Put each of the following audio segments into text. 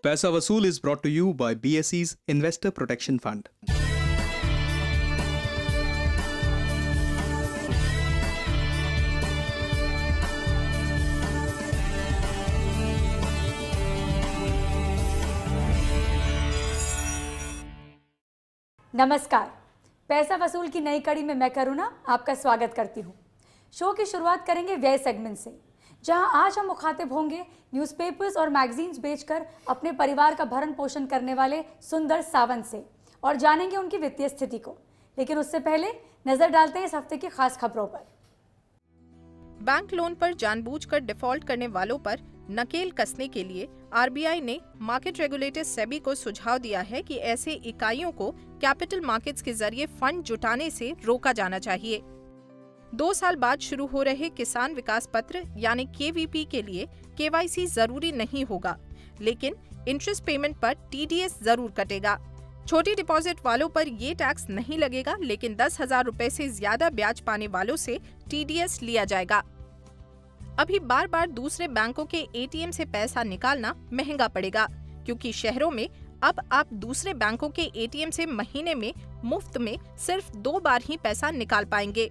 पैसा वसूल is brought to you by BSE's Investor Protection Fund. नमस्कार, पैसा वसूल की नई कड़ी में मैं करुणा आपका स्वागत करती हूँ। शो की शुरुआत करेंगे व्यय सेगमेंट से, जहां आज हम मुखातिब होंगे न्यूज़पेपर्स और मैगजीन्स बेचकर अपने परिवार का भरण पोषण करने वाले सुंदर सावंत से और जानेंगे उनकी वित्तीय स्थिति को। लेकिन उससे पहले नजर डालते हैं इस हफ्ते की खास खबरों पर। बैंक लोन पर जानबूझकर डिफॉल्ट करने वालों पर नकेल कसने के लिए आरबीआई ने मार्केट रेगुलेटर सेबी को सुझाव दिया है कि ऐसे इकाइयों को कैपिटल मार्केट्स के जरिए फंड जुटाने से रोका जाना चाहिए। 2 साल बाद शुरू हो रहे किसान विकास पत्र यानी केवीपी के लिए केवाईसी जरूरी नहीं होगा, लेकिन इंटरेस्ट पेमेंट पर टीडीएस जरूर कटेगा। छोटी डिपॉजिट वालों पर ये टैक्स नहीं लगेगा, लेकिन 10,000 रुपए से ज्यादा ब्याज पाने वालों से टीडीएस लिया जाएगा। अभी बार बार दूसरे बैंकों के एटीएम से पैसा निकालना महंगा पड़ेगा, क्योंकि शहरों में अब आप दूसरे बैंकों के एटीएम से महीने में मुफ्त में सिर्फ 2 बार ही पैसा निकाल पाएंगे।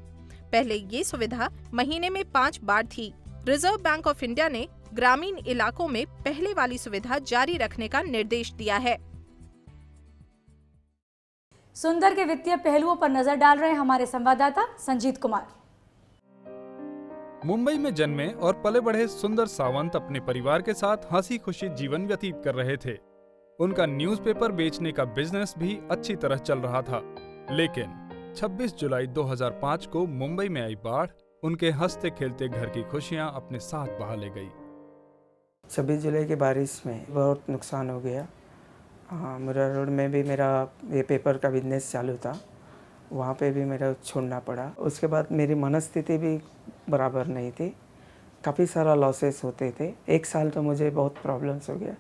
पहले ये सुविधा महीने में 5 बार थी। रिजर्व बैंक ऑफ इंडिया ने ग्रामीण इलाकों में पहले वाली सुविधा जारी रखने का निर्देश दिया है। सुंदर के वित्तीय पहलुओं पर नजर डाल रहे हमारे संवाददाता संजीत कुमार। मुंबई में जन्मे और पले बढ़े सुंदर सावंत अपने परिवार के साथ हंसी खुशी जीवन व्यतीत कर रहे थे। उनका न्यूज़पेपर बेचने का बिजनेस भी अच्छी तरह चल रहा था, लेकिन 26 जुलाई 2005 को मुंबई में आई बाढ़ उनके हंसते खेलते घर की खुशियां अपने साथ बहा ले गई। 26 जुलाई की बारिश में बहुत नुकसान हो गया। मुरा रोड में भी मेरा ये पेपर का बिजनेस चालू था, वहाँ पे भी मेरा छोड़ना पड़ा। उसके बाद मेरी मनस्थिति भी बराबर नहीं थी, काफ़ी सारा लॉसेस होते थे। 1 साल तो मुझे बहुत प्रॉब्लम्स हो गया।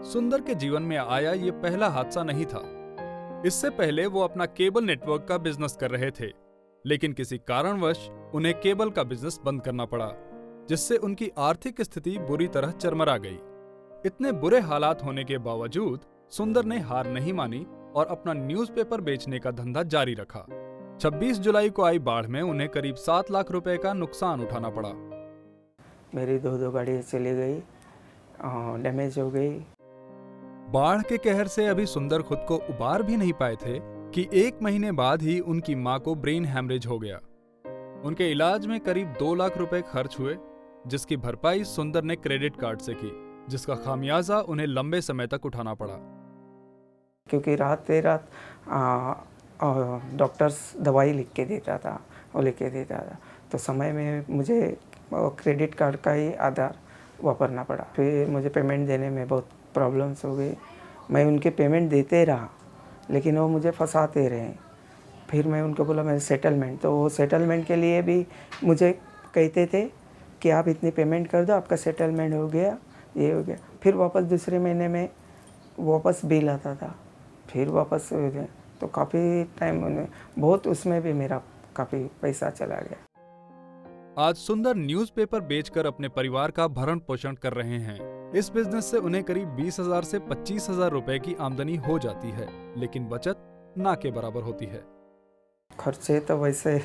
सुंदर के जीवन में आया ये पहला हादसा नहीं था। इससे पहले वो अपना केबल नेटवर्क का बिजनेस कर रहे थे, लेकिन किसी कारणवश उन्हें केबल का बिजनेस बंद करना पड़ा, जिससे उनकी आर्थिक स्थिति बुरी तरह चरमरा गई। इतने बुरे हालात होने के बावजूद सुंदर ने हार नहीं मानी और अपना न्यूज़पेपर बेचने का धंधा जारी रखा। 26 जुलाई को आई बाढ़ में उन्हें करीब 7 लाख रुपए का नुकसान उठाना पड़ा। मेरी 2 गाड़ियाँ चली गई, डैमेज हो गई। बाढ़ के कहर से अभी सुंदर खुद को उबार भी नहीं पाए थे कि 1 महीने बाद ही उनकी मां को ब्रेन हैमरेज हो गया। उनके इलाज में करीब 2 लाख रुपए खर्च हुए, जिसकी भरपाई सुंदर ने क्रेडिट कार्ड से की, जिसका खामियाजा उन्हें लंबे समय तक उठाना पड़ा। क्योंकि रात डॉक्टर्स दवाई लिख के देता था, वो लिख के देता था, तो समय में मुझे क्रेडिट कार्ड का ही आधार वापरना पड़ा। फिर मुझे पेमेंट देने में बहुत प्रॉब्लम्स हो गई। मैं उनके पेमेंट देते रहा, लेकिन वो मुझे फंसाते रहे। फिर मैं उनको बोला मैं सेटलमेंट, तो वो सेटलमेंट के लिए भी मुझे कहते थे कि आप इतनी पेमेंट कर दो, आपका सेटलमेंट हो गया, ये हो गया। फिर वापस दूसरे महीने में वापस बिल आता था, फिर वापस हो गया। तो काफ़ी टाइम बहुत उसमें भी मेरा काफ़ी पैसा चला गया। आज सुंदर न्यूज़पेपर बेचकर अपने परिवार का भरण पोषण कर रहे हैं। इस बिजनेस से उन्हें करीब 20,000 से 25,000 रुपए की आमदनी हो जाती है, लेकिन बचत ना के बराबर होती है। खर्चे तो वैसे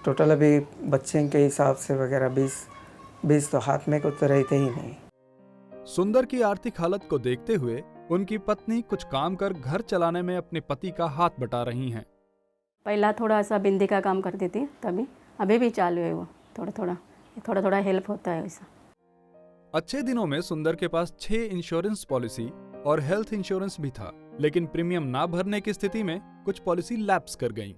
टोटल अभी बच्चे के हिसाब से वगैरह 20 तो हाथ में को तो रहते ही नहीं। सुंदर की आर्थिक हालत को देखते हुए उनकी पत्नी कुछ काम कर घर चलाने में अपने पति का हाथ बटा रही हैं। पहला थोड़ा सा बिंदी का काम करती थी, तभी अभी भी चालू है वो, थोड़ा थोड़ा हेल्प होता है वैसा। अच्छे दिनों में सुंदर के पास 6 इंश्योरेंस पॉलिसी और हेल्थ इंश्योरेंस भी था, लेकिन प्रीमियम ना भरने की स्थिति में कुछ पॉलिसी लैप्स कर गईं।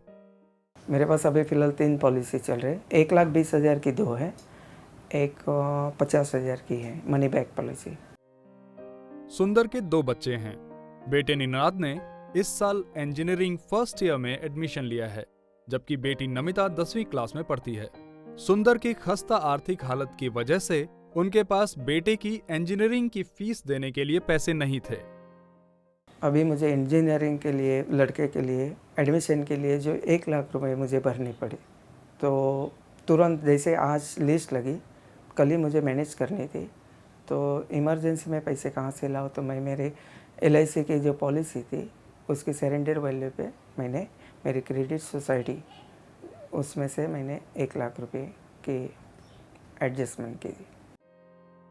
मेरे पास अभी फिलहाल 3 पॉलिसी चल रही है। 1,20,000 की 2 है, एक 50,000 की है मनी बैक पॉलिसी। सुंदर के 2 बच्चे हैं। बेटे निनाद ने इस साल इंजीनियरिंग फर्स्ट ईयर में एडमिशन लिया है, जबकि बेटी नमिता 10वीं क्लास में पढ़ती है। सुंदर की खस्ता आर्थिक हालत की वजह से उनके पास बेटे की इंजीनियरिंग की फीस देने के लिए पैसे नहीं थे। अभी मुझे इंजीनियरिंग के लिए लड़के के लिए एडमिशन के लिए जो 1 लाख रुपए मुझे भरनी पड़ी, तो तुरंत जैसे आज लिस्ट लगी, कल ही मुझे मैनेज करनी थी, तो इमरजेंसी में पैसे कहाँ से लाऊं, तो मैं मेरे LIC की जो पॉलिसी थी उसकी सरेंडर वैल्यू पे मैंने मेरी क्रेडिट सोसाइटी उसमें से मैंने 1 लाख रुपए की एडजस्टमेंट की।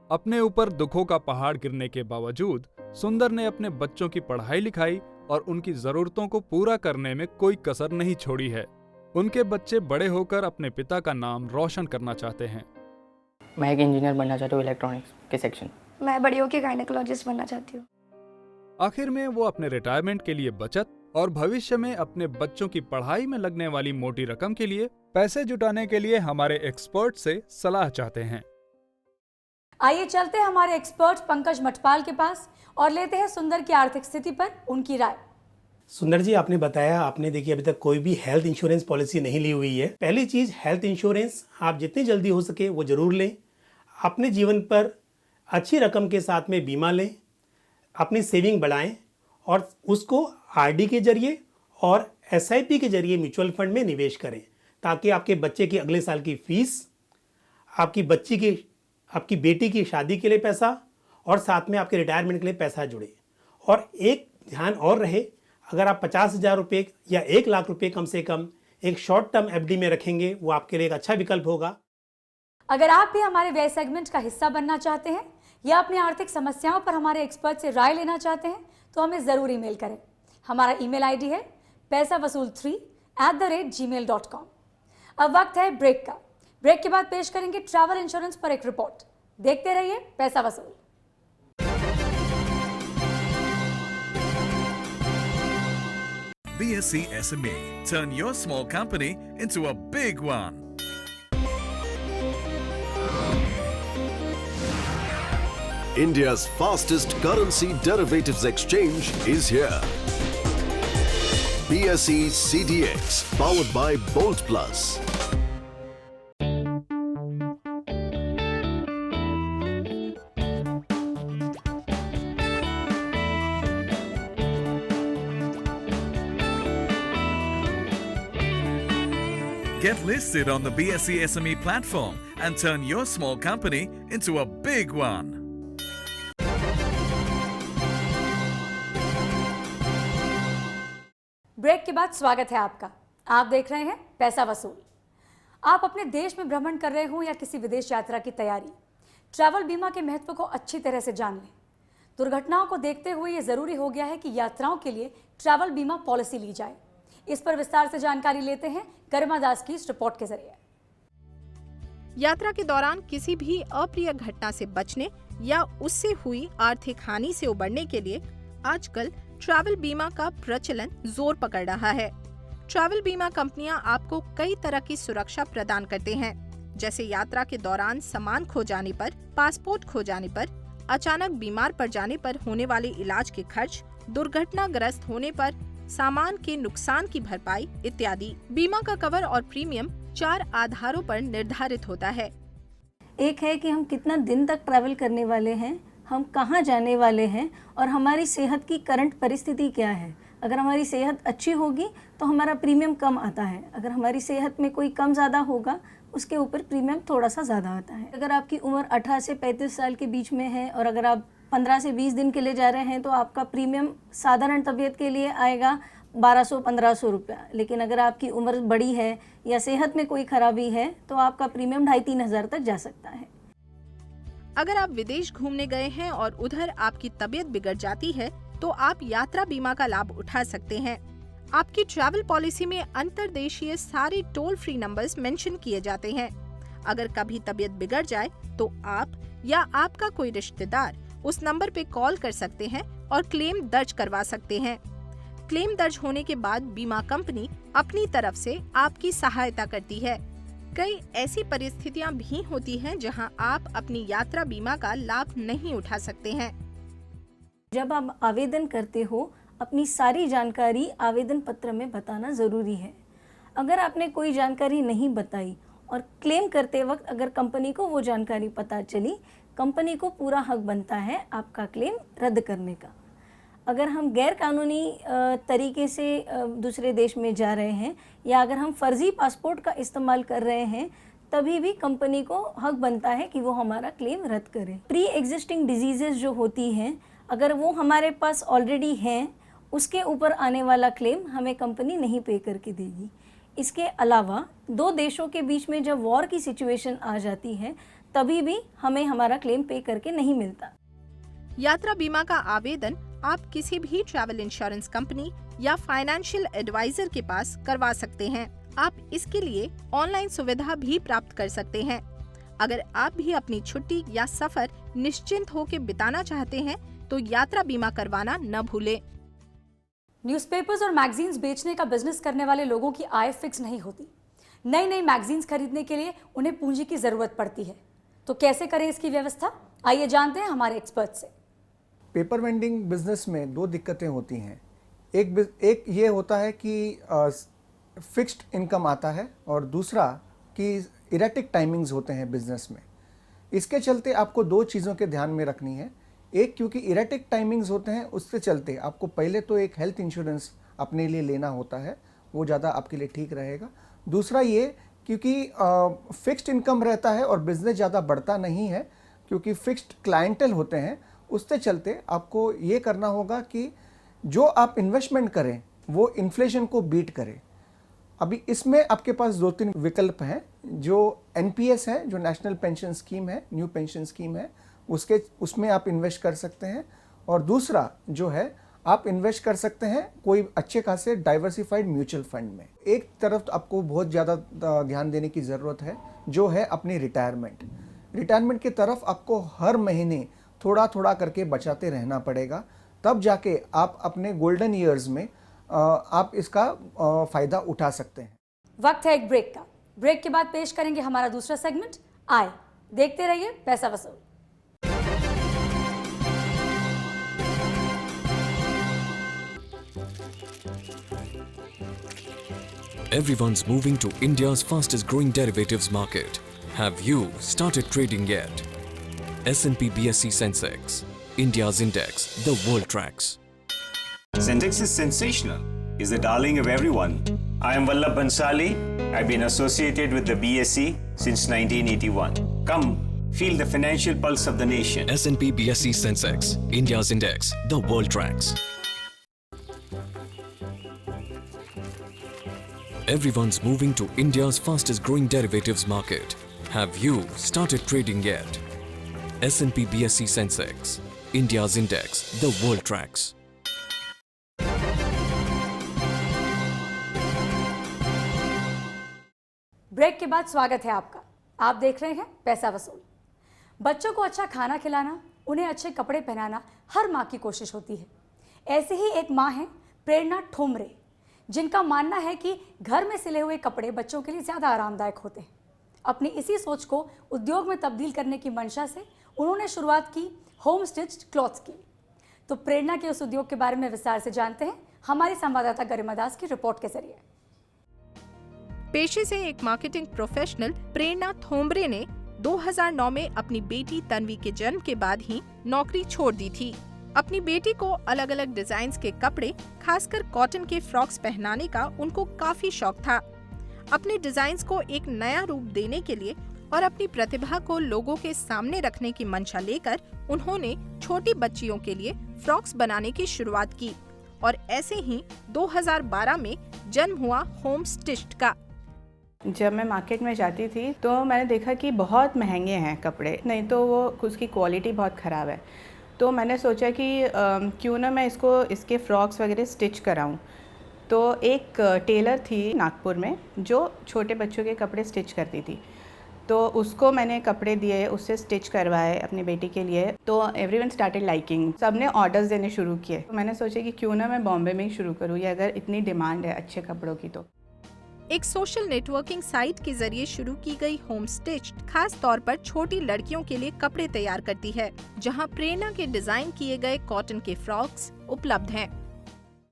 अपने ऊपर दुखों का पहाड़ गिरने के बावजूद सुंदर ने अपने बच्चों की पढ़ाई लिखाई और उनकी जरूरतों को पूरा करने में कोई कसर नहीं छोड़ी है। उनके बच्चे बड़े होकर अपने पिता का नाम रोशन करना चाहते हैं। मैं एक इंजीनियर बनना चाहता हूँ इलेक्ट्रॉनिक्स के सेक्शन। मैं बड़ी होकर गायनेकोलॉजिस्ट बनना चाहती हूँ। आखिर में वो अपने रिटायरमेंट के लिए बचत और भविष्य में अपने बच्चों की पढ़ाई में लगने वाली मोटी रकम के लिए पैसे जुटाने के लिए हमारे एक्सपर्ट से सलाह चाहते हैं। आइए चलते हैं हमारे एक्सपर्ट पंकज मटपाल के पास और लेते हैं सुंदर की आर्थिक स्थिति पर उनकी राय। सुंदर जी, आपने बताया आपने देखिए अभी तक कोई भी हेल्थ इंश्योरेंस पॉलिसी नहीं ली हुई है। पहली चीज़, हेल्थ इंश्योरेंस आप जितनी जल्दी हो सके वो ज़रूर लें। अपने जीवन पर अच्छी रकम के साथ में बीमा लें, अपनी सेविंग बढ़ाएं और उसको RD के जरिए और SIP के जरिए म्यूचुअल फंड में निवेश करें, ताकि आपके बच्चे की अगले साल की फीस, आपकी बेटी की शादी के लिए पैसा और साथ में आपके रिटायरमेंट के लिए पैसा जुड़े। और एक ध्यान और रहे, अगर आप 50,000 रुपये या 1 लाख रुपये कम से कम एक शॉर्ट टर्म FD में रखेंगे, वो आपके लिए एक अच्छा विकल्प होगा। अगर आप भी हमारे व्यय सेगमेंट का हिस्सा बनना चाहते हैं या अपनी आर्थिक समस्याओं पर हमारे एक्सपर्ट से राय लेना चाहते हैं तो हमें ज़रूर ईमेल करें। हमारा ईमेल ID है paisavasool3@gmail.com। अब वक्त है ब्रेक का। ब्रेक के बाद पेश करेंगे ट्रैवल इंश्योरेंस पर एक रिपोर्ट। देखते रहिए पैसा वसूल। BSc SME. Turn your small company into a big one. India's fastest currency derivatives exchange is here. BSE CDX, powered by Bolt Plus. Get listed on the BSc SME platform and turn your small company into a big one. Break के बाद स्वागत है आपका। आप देख रहे हैं पैसा वसूल। आप अपने देश में भ्रमण कर रहे हो या किसी विदेश यात्रा की तैयारी, ट्रैवल बीमा के महत्व को अच्छी तरह से जान लें। दुर्घटनाओं को देखते हुए ये जरूरी हो गया है कि यात्राओं के लिए ट्रैवल बीमा पॉलिसी ली जाए। इस पर विस्तार से जानकारी लेते हैं गरिमा दास की इस रिपोर्ट के जरिए। यात्रा के दौरान किसी भी अप्रिय घटना से बचने या उससे हुई आर्थिक हानि से उबरने के लिए आजकल ट्रैवल बीमा का प्रचलन जोर पकड़ रहा है। ट्रैवल बीमा कंपनियां आपको कई तरह की सुरक्षा प्रदान करते हैं, जैसे यात्रा के दौरान सामान खो जाने पर, पासपोर्ट खो जाने पर, अचानक बीमार पड़ जाने पर होने वाले इलाज के खर्च, दुर्घटनाग्रस्त होने पर सामान के नुकसान की भरपाई इत्यादि। बीमा का कवर और प्रीमियम 4 आधारों पर निर्धारित होता है। एक है कि हम कितना दिन तक ट्रैवल करने वाले हैं, हम कहाँ जाने वाले हैं और हमारी सेहत की करंट परिस्थिति क्या है। अगर हमारी सेहत अच्छी होगी तो हमारा प्रीमियम कम आता है। अगर हमारी सेहत में कोई कम ज़्यादा होगा उसके ऊपर प्रीमियम थोड़ा सा ज़्यादा आता है। अगर आपकी उम्र 18 से 35 साल के बीच में है और अगर आप 15 से 20 दिन के लिए जा रहे हैं तो आपका प्रीमियम साधारण तबीयत के लिए आएगा 1200-1500 रुपया। लेकिन अगर आपकी उम्र बड़ी है या सेहत में कोई खराबी है तो आपका प्रीमियम 2500-3000 हज़ार तक जा सकता है। अगर आप विदेश घूमने गए हैं और उधर आपकी तबीयत बिगड़ जाती है तो आप यात्रा बीमा का लाभ उठा सकते हैं। आपकी ट्रैवल पॉलिसी में अंतर्देशीय सारे टोल फ्री नंबर्स मेंशन किए जाते हैं। अगर कभी तबीयत बिगड़ जाए तो आप या आपका कोई रिश्तेदार उस नंबर पे कॉल कर सकते हैं और क्लेम दर्ज करवा सकते हैं। क्लेम दर्ज होने के बाद बीमा कंपनी अपनी तरफ से आपकी सहायता करती है। कई ऐसी परिस्थितियां भी होती हैं जहां आप अपनी यात्रा बीमा का लाभ नहीं उठा सकते हैं। जब आप आवेदन करते हो अपनी सारी जानकारी आवेदन पत्र में बताना ज़रूरी है। अगर आपने कोई जानकारी नहीं बताई और क्लेम करते वक्त अगर कंपनी को वो जानकारी पता चली, कंपनी को पूरा हक बनता है आपका क्लेम रद्द करने का। अगर हम गैर कानूनी तरीके से दूसरे देश में जा रहे हैं या अगर हम फर्जी पासपोर्ट का इस्तेमाल कर रहे हैं तभी भी कंपनी को हक बनता है कि वो हमारा क्लेम रद्द करे। प्री एग्जिस्टिंग डिजीजेस जो होती हैं, अगर वो हमारे पास ऑलरेडी हैं, उसके ऊपर आने वाला क्लेम हमें कंपनी नहीं पे करके देगी। इसके अलावा दो देशों के बीच में जब वॉर की सिचुएशन आ जाती है, तभी भी हमें हमारा क्लेम पे करके नहीं मिलता। यात्रा बीमा का आवेदन आप किसी भी ट्रैवल इंश्योरेंस कंपनी या फाइनेंशियल एडवाइजर के पास करवा सकते हैं। आप इसके लिए ऑनलाइन सुविधा भी प्राप्त कर सकते हैं। अगर आप भी अपनी छुट्टी या सफर निश्चिंत होकर बिताना चाहते हैं तो यात्रा बीमा करवाना न भूलें। न्यूज़पेपर्स और मैगजीन्स बेचने का बिजनेस करने वाले लोगों की आय फिक्स नहीं होती। नई नई मैगजीन्स खरीदने के लिए उन्हें पूंजी की जरूरत पड़ती है। तो कैसे करें इसकी व्यवस्था, आइए जानते हैं हमारे एक्सपर्ट से। पेपर वेंडिंग बिजनेस में दो दिक्कतें होती हैं। एक ये होता है कि फिक्स्ड इनकम आता है और दूसरा कि इरेटिक टाइमिंग्स होते हैं बिजनेस में। इसके चलते आपको दो चीज़ों के ध्यान में रखनी है। एक, क्योंकि इरेटिक टाइमिंग्स होते हैं, उससे चलते आपको पहले तो एक हेल्थ इंश्योरेंस अपने लिए लेना होता है, वो ज़्यादा आपके लिए ठीक रहेगा। दूसरा ये, क्योंकि फिक्स्ड इनकम रहता है और बिजनेस ज़्यादा बढ़ता नहीं है, क्योंकि फिक्स्ड क्लाइंटल होते हैं, उससे चलते आपको ये करना होगा कि जो आप इन्वेस्टमेंट करें वो इन्फ्लेशन को बीट करे। अभी इसमें आपके पास दो तीन विकल्प हैं। जो एनपीएस है, जो नेशनल पेंशन स्कीम है, न्यू पेंशन स्कीम है, उसमें आप इन्वेस्ट कर सकते हैं। और दूसरा जो है, आप इन्वेस्ट कर सकते हैं कोई अच्छे खासे डाइवर्सिफाइड म्यूचुअल फंड में। एक तरफ आपको बहुत ज़्यादा ध्यान देने की ज़रूरत है, जो है अपनी रिटायरमेंट की तरफ आपको हर महीने थोड़ा थोड़ा करके बचाते रहना पड़ेगा। तब जाके आप अपने गोल्डन ईयर्स में आप इसका फ़ायदा उठा सकते हैं। वक्त है एक ब्रेक का। ब्रेक के बाद पेश करेंगे हमारा दूसरा सेगमेंट, आय। देखते रहिए पैसा वसूल। Everyone's moving to India's fastest growing derivatives market. Have you started trading yet? S&P BSE Sensex, India's index, the world tracks. Sensex is sensational. Is the darling of everyone. I am Vallabh Bansali. I've been associated with the BSE since 1981. Come, feel the financial pulse of the nation. S&P BSE Sensex, India's index, the world tracks. Everyone's moving to India's fastest growing derivatives market. Have you started trading yet? S&P BSE Sensex, India's index, the world tracks. Break के बाद स्वागत है आपका। आप देख रहे हैं पैसा वसूल। बच्चों को अच्छा खाना खिलाना, उन्हें अच्छे कपड़े पहनाना हर माँ की कोशिश होती है। ऐसे ही एक माँ है प्रेरणा ठोमरे, जिनका मानना है कि घर में सिले हुए कपड़े बच्चों के लिए ज़्यादा आरामदायक होते हैं। अपनी इसी सोच को उद्योग में तब्दील करने की मंशा से उन्होंने शुरुआत की होम स्टिच्ड क्लॉथ्स की। तो प्रेरणा के उस उद्योग के बारे में विस्तार से जानते हैं हमारी संवाददाता गरिमा दास की रिपोर्ट के जरिए। पेशे से एक मार्केटिंग प्रोफेशनल प्रेरणा थोम्बरे ने 2009 में अपनी बेटी तन्वी के जन्म के बाद ही नौकरी छोड़ दी थी। अपनी बेटी को अलग अलग डिजाइन्स के कपड़े, खासकर कॉटन के फ्रॉक्स पहनाने का उनको काफी शौक था। अपने डिजाइन्स को एक नया रूप देने के लिए और अपनी प्रतिभा को लोगों के सामने रखने की मंशा लेकर उन्होंने छोटी बच्चियों के लिए फ्रॉक्स बनाने की शुरुआत की और ऐसे ही 2012 में जन्म हुआ होम स्टिच्ड का। जब मैं मार्केट में जाती थी तो मैंने देखा कि बहुत महंगे हैं कपड़े, नहीं तो वो उसकी क्वालिटी बहुत ख़राब है। तो मैंने सोचा कि क्यों ना मैं इसके फ्रॉक्स वगैरह स्टिच कराऊं। तो एक टेलर थी नागपुर में जो छोटे बच्चों के कपड़े स्टिच करती थी, तो उसको मैंने कपड़े दिए, उससे स्टिच करवाए अपनी बेटी के लिए। तो एवरीवन स्टार्टेड लाइकिंग, सबने ऑर्डर्स देने शुरू किए। तो मैंने सोचा कि क्यों ना मैं बॉम्बे में ही शुरू करूँ, या अगर इतनी डिमांड है अच्छे कपड़ों की तो। एक सोशल नेटवर्किंग साइट के जरिए शुरू की गई होम स्टिच्ड खास तौर पर छोटी लड़कियों के लिए कपड़े तैयार करती है, जहां प्रेरणा के डिजाइन किए गए कॉटन के फ्रॉक्स उपलब्ध हैं।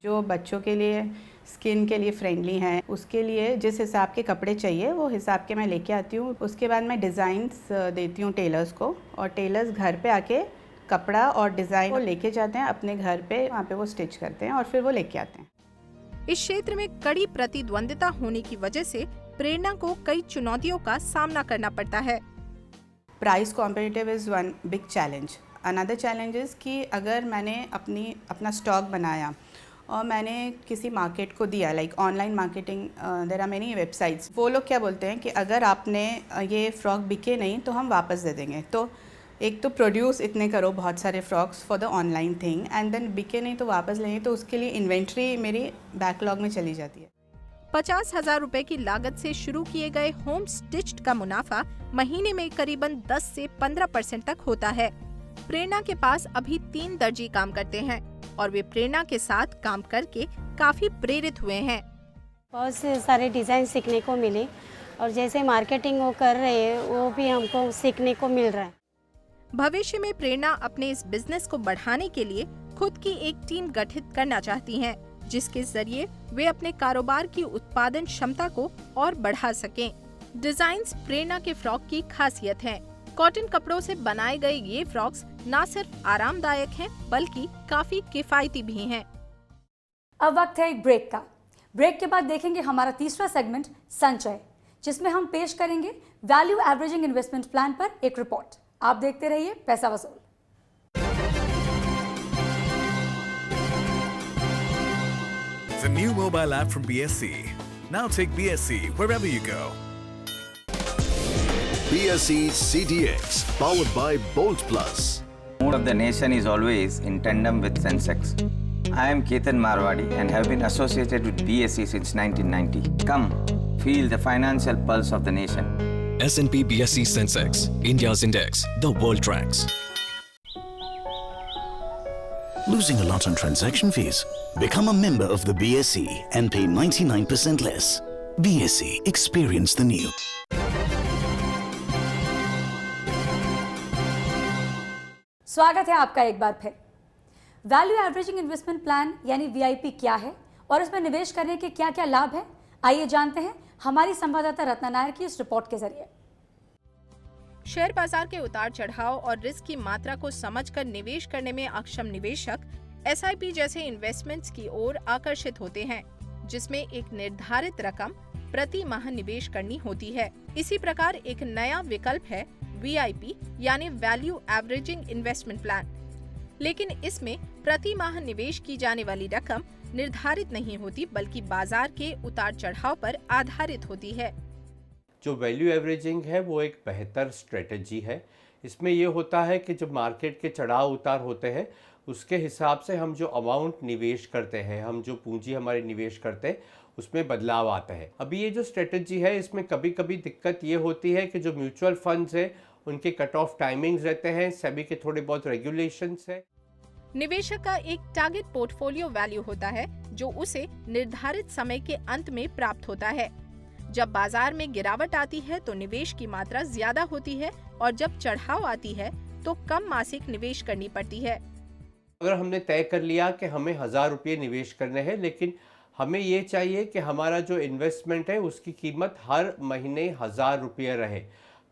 जो बच्चों के लिए स्किन के लिए फ्रेंडली हैं, उसके लिए जिस हिसाब के कपड़े चाहिए वो हिसाब के मैं लेके आती हूँ। उसके बाद मैं डिज़ाइंस देती हूँ टेलर्स को, और टेलर्स घर पे आके कपड़ा और डिज़ाइन को लेके जाते हैं अपने घर पे, वहाँ पे वो स्टिच करते हैं और फिर वो लेके आते हैं। इस क्षेत्र में कड़ी प्रतिद्वंदिता होने की वजह से प्रेरणा को कई चुनौतियों का सामना करना पड़ता है। Price competitive is one big challenge. Another challenge is कि अगर मैंने अपना स्टॉक बनाया और मैंने किसी मार्केट को दिया, like online marketing, there are many websites, वो लोग क्या बोलते हैं कि अगर आपने ये फ्रॉक बिके नहीं तो हम वापस दे देंगे। तो एक तो प्रोड्यूस इतने करो बहुत सारे frocks for the online thing, and then बिके नहीं तो वापस लेंगे, तो उसके लिए इन्वेंट्री मेरी बैकलॉग में चली जाती है। 50,000 रुपए की लागत से शुरू किए गए होम स्टिच्ड का मुनाफा महीने में करीबन 10 से 15% तक होता है। प्रेरणा के पास अभी 3 दर्जी काम करते हैं और वे प्रेरणा के साथ काम करके काफी प्रेरित हुए हैं। बहुत से सारे डिज़ाइन सीखने को मिले और जैसे मार्केटिंग वो कर रहे हैं वो भी हमको सीखने को मिल रहा है। भविष्य में प्रेरणा अपने इस बिजनेस को बढ़ाने के लिए खुद की एक टीम गठित करना चाहती हैं, जिसके जरिए वे अपने कारोबार की उत्पादन क्षमता को और बढ़ा सकें। डिजाइन्स प्रेरणा के फ्रॉक की खासियत है। कॉटन कपड़ों से बनाए गए ये फ्रॉक्स न सिर्फ आरामदायक हैं बल्कि काफी किफायती भी हैं। अब वक्त है एक ब्रेक का। ब्रेक के बाद देखेंगे हमारा तीसरा सेगमेंट संचय, जिसमें हम पेश करेंगे वैल्यू एवरेजिंग इन्वेस्टमेंट प्लान पर एक रिपोर्ट। आप देखते रहिए पैसा वसूल। It's a new mobile app from BSC. Now take BSC wherever you go. BSE CDX, powered by Bolt Plus. Mood of the nation is always in tandem with Sensex. I am Ketan Marwadi and have been associated with BSE since 1990. Come, feel the financial pulse of the nation. S&P BSE Sensex, India's index, the world tracks. Losing a lot on transaction fees? Become a member of the BSE and pay 99% less. BSE, experience the new. स्वागत है आपका एक बार फिर। Value averaging investment plan यानी VIP क्या है और इसमें निवेश करने के क्या क्या लाभ है, आइए जानते हैं हमारी संवाददाता रत्ना नायर की इस रिपोर्ट के जरिए। शेयर बाजार के उतार चढ़ाव और रिस्क की मात्रा को समझकर निवेश करने में अक्षम निवेशक एसआईपी जैसे इन्वेस्टमेंट्स की ओर आकर्षित होते हैं, जिसमें एक निर्धारित रकम प्रति माह निवेश करनी होती है। इसी प्रकार एक नया विकल्प है वीआईपी यानी वैल्यू एवरेजिंग इन्वेस्टमेंट प्लान, लेकिन इसमें प्रति माह निवेश की जाने वाली रकम निर्धारित नहीं होती बल्कि बाजार के उतार चढ़ाव पर आधारित होती है। जो वैल्यू एवरेजिंग है वो एक बेहतर स्ट्रेटजी है। इसमें ये होता है कि जब मार्केट के चढ़ाव उतार होते हैं उसके हिसाब से हम जो अमाउंट निवेश करते हैं, हम जो पूंजी हमारे निवेश करते हैं उसमें बदलाव आता है। अभी ये जो स्ट्रेटजी है इसमें कभी कभी दिक्कत ये होती है कि जो म्यूचुअल फंड्स है उनके कट ऑफ टाइमिंग्स रहते हैं, सेबी के थोड़े बहुत रेगुलेशंस है। निवेशक का एक टारगेट पोर्टफोलियो वैल्यू होता है जो उसे निर्धारित समय के अंत में प्राप्त होता है। जब बाजार में गिरावट आती है तो निवेश की मात्रा ज्यादा होती है और जब चढ़ाव आती है तो कम मासिक निवेश करनी पड़ती है। अगर हमने तय कर लिया कि हमें 1000 रुपये निवेश करने हैं, लेकिन हमें ये चाहिए कि हमारा जो इन्वेस्टमेंट है उसकी कीमत हर महीने 1000 रुपये रहे,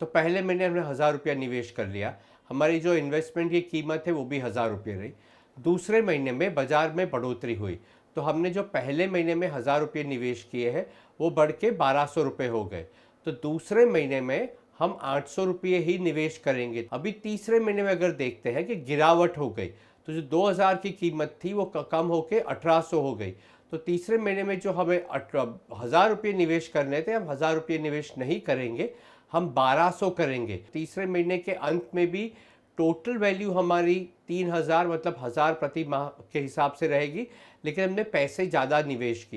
तो पहले महीने हमने 1000 रुपया निवेश कर लिया, हमारी जो इन्वेस्टमेंट की कीमत है वो भी 1000 रुपये रही। दूसरे महीने में बाजार में बढ़ोतरी हुई तो हमने जो पहले महीने में 1000 रुपये निवेश किए हैं वो बढ़ के 1200 रुपये हो गए, तो दूसरे महीने में हम 800 रुपये ही निवेश करेंगे। अभी तीसरे महीने में अगर देखते हैं कि गिरावट हो गई तो जो 2000 की कीमत थी वो कम होके 1800 हो गई, तो तीसरे महीने में जो हमें 1000 रुपये निवेश करने थे हम 1000 रुपये निवेश नहीं करेंगे, हम 1200 करेंगे। तीसरे महीने के अंत में भी टोटल वैल्यू हमारी 3000 मतलब 1000 प्रति माह के हिसाब से रहेगी, लेकिन हमने पैसे ज़्यादा निवेश किए।